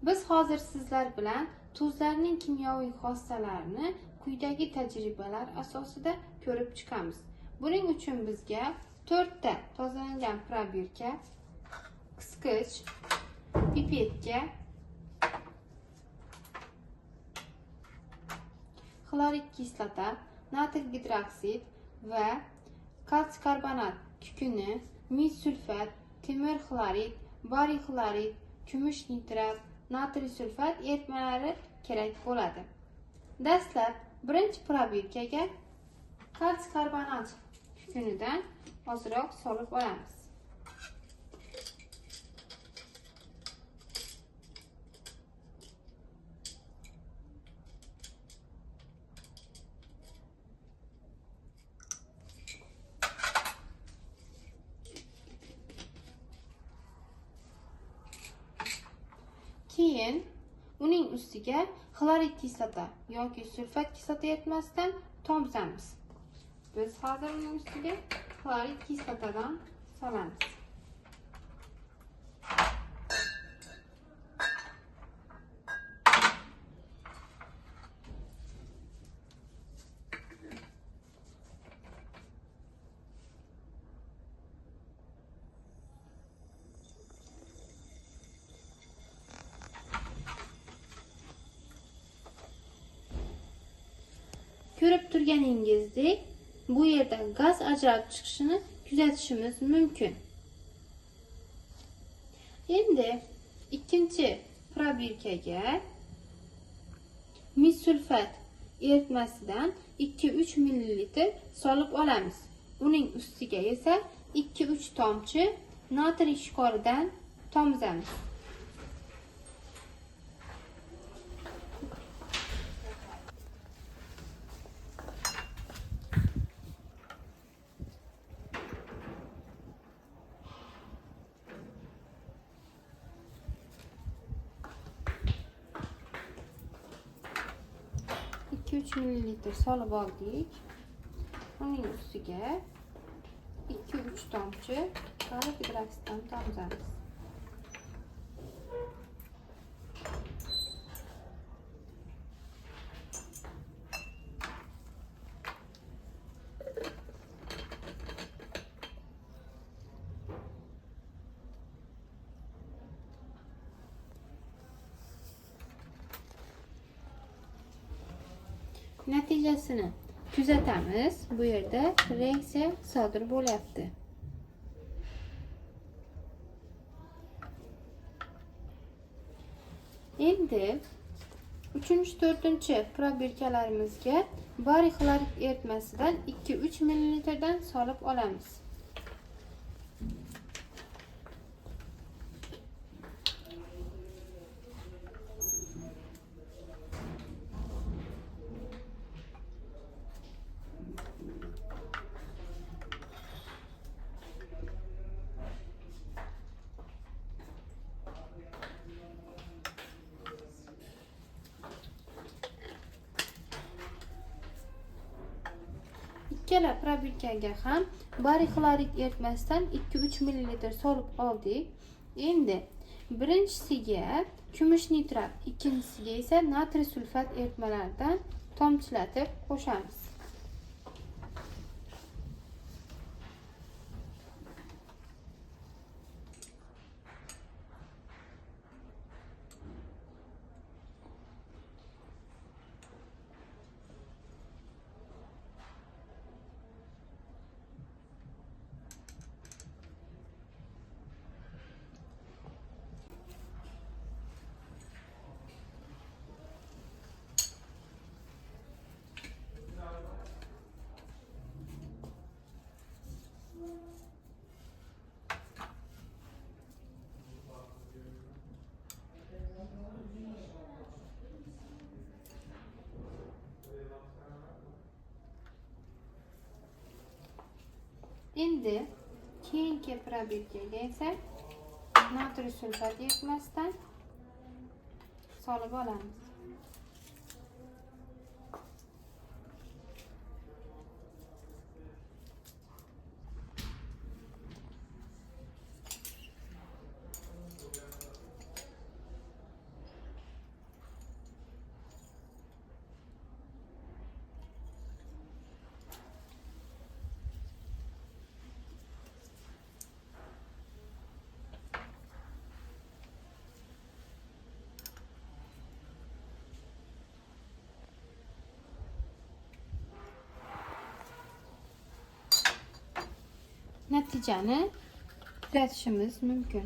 Biz hozir sizlar bilan tuzlarning kimyoviy xossalarini quyidagi tajribalar asosida ko'rib chiqamiz. Buning uchun bizga 4 ta tozalangan probirka, qisqich, pipetka, xlorid kislota, natr gidroksid va kalsiy karbonat kukuni, mis sulfat, temir xlorid, bariy xlorid, kumush nitrat, natriy sulfat eritmalari kerak bo'ladi. Dastlab birinchi probirkaga kalsiy karbonat kukunidan ozroq solib olamiz. Keyin uning ustiga xlorid kislota yoki sulfat kislota eritmasidan tomizamiz. Biz hozir uning ustiga xlorid kislotadan solamiz. Ko'rib turganingizdek, bu yerda gaz ajralib chiqishini kuzatishimiz mumkin. Endi ikkinchi probirkaga mis sulfat eritmasidan 2-3 ml solib olamiz. Uning ustiga esa 2-3 tomchi natriy shkoridan tomizamiz. Üç mililitre solib oldik. Uning ustiga 2-3 tomchi kalsiy gidroksiddan tomizamiz. Natijasini kuzatamiz. Bu yerda reaksiya sodir bo'lyapti. Endi 3-4 probirkalarimizga bariy xlorid eritmasidan 2-3 ml dan solib olamiz. Ikkala probirkaga ham bariy xlorid eritmasidan 2-3 ml solib oldik. Endi birinchisiga kumush nitrat, ikkinchisiga esa natriy sulfat eritmalaridan tomchilatib qo'shamiz. Endi keyingi probirkaga esa natriy sulfat eritmasidan solib olamiz. natijani kuzatishimiz mumkin.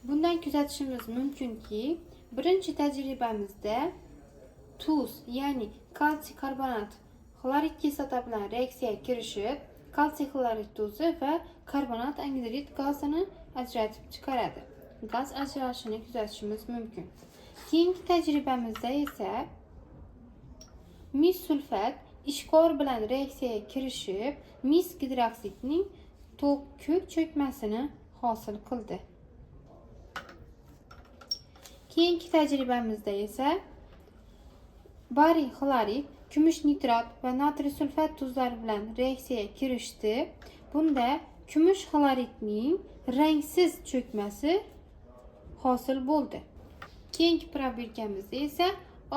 Bundan kuzatishimiz mumkinki, birinchi tajribamizda tuz, ya'ni kalsiy karbonat xlorid kislota bilan reaksiyaga kirishib, kalsiy xlorid tuzi va karbonat angidrid gazini ajratib chiqaradi. Gaz ajralishini kuzatishimiz mumkin. Keyingi tajribamizda esa mis sulfat ishqor bilan reaksiyaga kirishib, mis gidroksidning ko'k cho'kmasini hosil qildi. Keyingi tajribamizda esa bariy xlorid, kumush nitrat va natriy sulfat tuzlari bilan reaksiyaga kirishdi. Bunda kumush xloridning rangsiz cho'kmasi hosil bo'ldi. Keyingi probirkamizda esa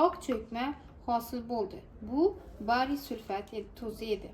oq cho'kma hosil bo'ldi. Bu bariy sulfat tuzi edi.